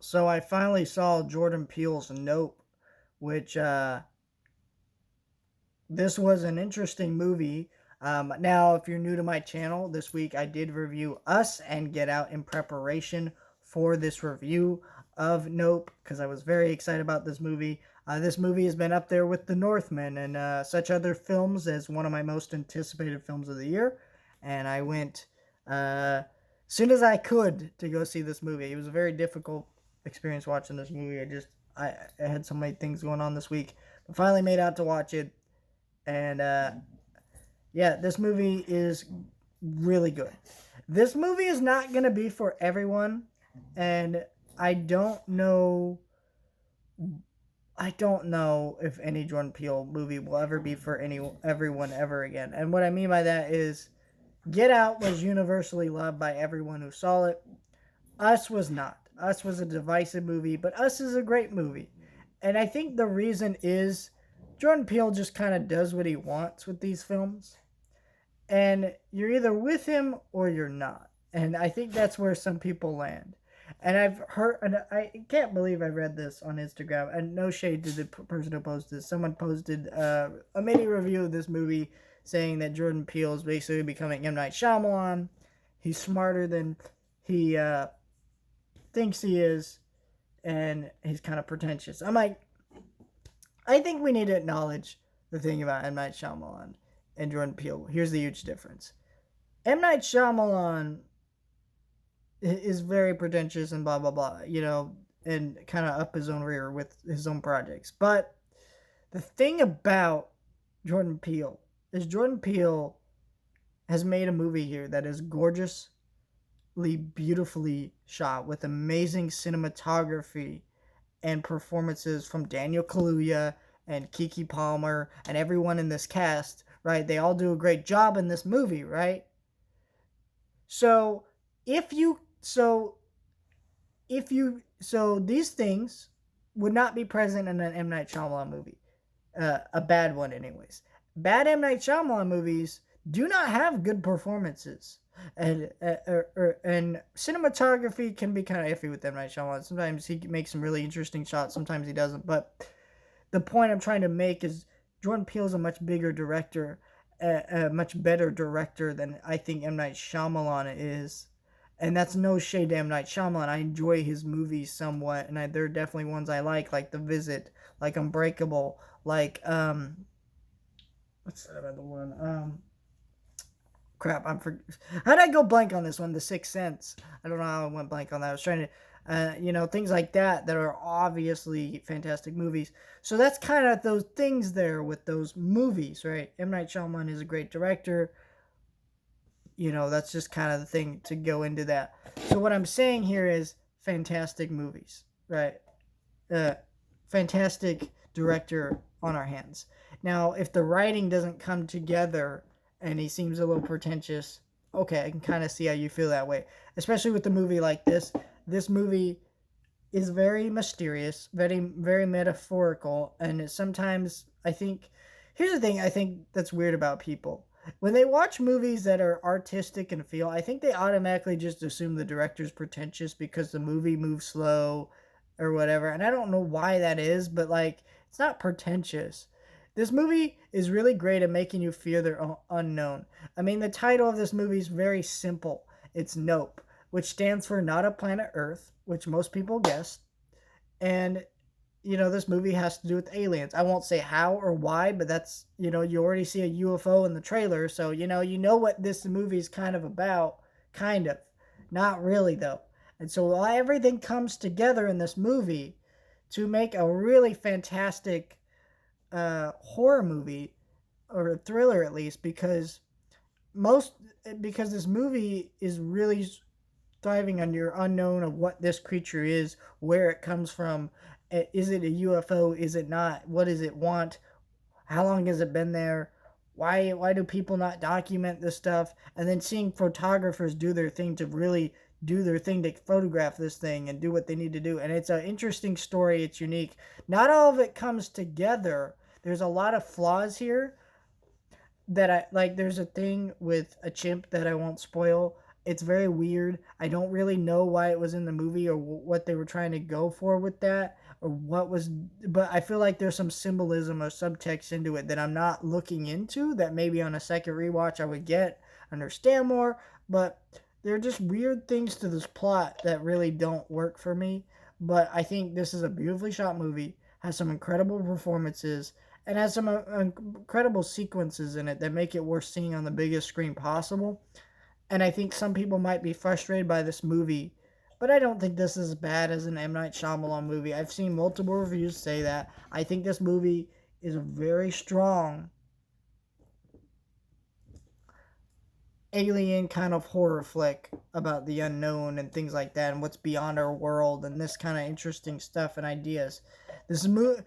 So I finally saw Jordan Peele's Nope, which this was an interesting movie. Now, if you're new to my channel, this week I did review Us and Get Out in preparation for this review of Nope because I was very excited about this movie. This movie has been up there with The Northman and such other films as one of my most anticipated films of the year. And I went as soon as I could to go see this movie. It was a very difficult experience watching this movie. I had so many things going on this week, but finally made out to watch it. And yeah, this movie is really good. This movie is not going to be for everyone. And I don't know. I don't know if any Jordan Peele movie will ever be for everyone ever again. And what I mean by that is Get Out was universally loved by everyone who saw it. Us was not. Us was a divisive movie, but Us is a great movie. And I think the reason is Jordan Peele just kind of does what he wants with these films. And you're either with him or you're not. And I think that's where some people land. And I've heard, and I can't believe I read this on Instagram. And no shade to the person who posted this. Someone posted a mini review of this movie saying that Jordan Peele is basically becoming M. Night Shyamalan. He's smarter than he thinks he is, and he's kind of pretentious. I'm like, I think we need to acknowledge the thing about M. Night Shyamalan and Jordan Peele. Here's the huge difference. M. Night Shyamalan is very pretentious and blah, blah, blah, and kind of up his own rear with his own projects. But the thing about Jordan Peele is Jordan Peele has made a movie here that is gorgeously, beautifully shot with amazing cinematography and performances from Daniel Kaluuya and Keke Palmer and everyone in this cast, right? They all do a great job in this movie, right? So so these things would not be present in an M. Night Shyamalan movie. A bad one anyways. Bad M. Night Shyamalan movies do not have good performances. And cinematography can be kind of iffy with M. Night Shyamalan. Sometimes he makes some really interesting shots, sometimes he doesn't. But the point I'm trying to make is Jordan Peele is a much bigger director, a much better director than I think M. Night Shyamalan is. And that's no shade to M. Night Shyamalan. I enjoy his movies somewhat, and there are definitely ones I like The Visit, like Unbreakable, like what's that other one? Crap, how did I go blank on this one? The Sixth Sense. I don't know how I went blank on that. I was trying to, things like that are obviously fantastic movies. So that's kind of those things there with those movies, right? M. Night Shyamalan is a great director. That's just kind of the thing to go into that. So what I'm saying here is fantastic movies, right? Fantastic director on our hands. Now, if the writing doesn't come together and he seems a little pretentious, okay, I can kind of see how you feel that way. Especially with a movie like this. This movie is very mysterious, very, very metaphorical, and sometimes I think, here's the thing I think that's weird about people. When they watch movies that are artistic and feel, I think they automatically just assume the director's pretentious because the movie moves slow or whatever. And I don't know why that is, but it's not pretentious. This movie is really great at making you fear the unknown. I mean, the title of this movie is very simple. It's Nope, which stands for Not a Planet Earth, which most people guessed. And this movie has to do with aliens. I won't say how or why, but that's, you already see a UFO in the trailer. So, you know what this movie is kind of about. Kind of. Not really, though. And so everything comes together in this movie to make a really fantastic horror movie, or a thriller at least, because this movie is really thriving on your unknown of what this creature is, where it comes from. Is it a UFO? Is it not? What does it want? How long has it been there? Why do people not document this stuff? And then seeing photographers do their thing to really do their thing to photograph this thing and do what they need to do. And it's an interesting story. It's unique. Not all of it comes together. There's a lot of flaws here that I like. There's a thing with a chimp that I won't spoil. It's very weird. I don't really know why it was in the movie or what they were trying to go for with that or what was, but I feel like there's some symbolism or subtext into it that I'm not looking into that maybe on a second rewatch I would understand more, but there are just weird things to this plot that really don't work for me. But I think this is a beautifully shot movie, has some incredible performances, and has some incredible sequences in it that make it worth seeing on the biggest screen possible. And I think some people might be frustrated by this movie, but I don't think this is as bad as an M. Night Shyamalan movie. I've seen multiple reviews say that. I think this movie is a very strong alien kind of horror flick about the unknown and things like that and what's beyond our world and this kind of interesting stuff and ideas. This movie,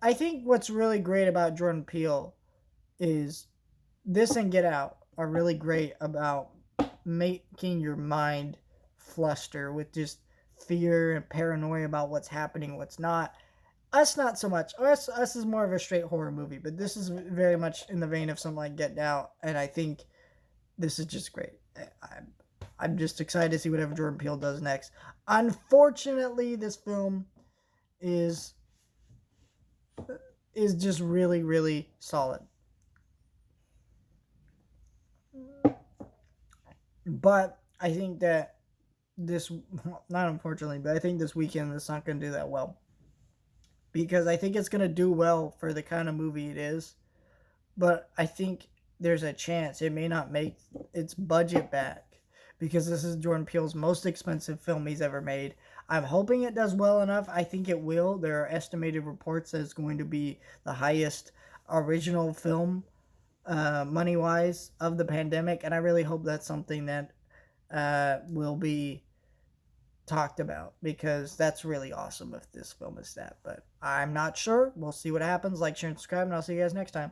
I think what's really great about Jordan Peele is this and Get Out are really great about making your mind fluster with just fear and paranoia about what's happening, what's not. Us, not so much. Us is more of a straight horror movie, but this is very much in the vein of something like Get Out, and I think this is just great. I'm just excited to see whatever Jordan Peele does next. Unfortunately, this film is just really, really solid. But I think that this, not unfortunately, but I think this weekend it's not going to do that well. Because I think it's going to do well for the kind of movie it is. But I think there's a chance it may not make its budget back. Because this is Jordan Peele's most expensive film he's ever made. I'm hoping it does well enough. I think it will. There are estimated reports that it's going to be the highest original film money wise of the pandemic, and I really hope that's something that will be talked about because that's really awesome if this film is that. But I'm not sure. We'll see what happens. Like, share, and subscribe, and I'll see you guys next time.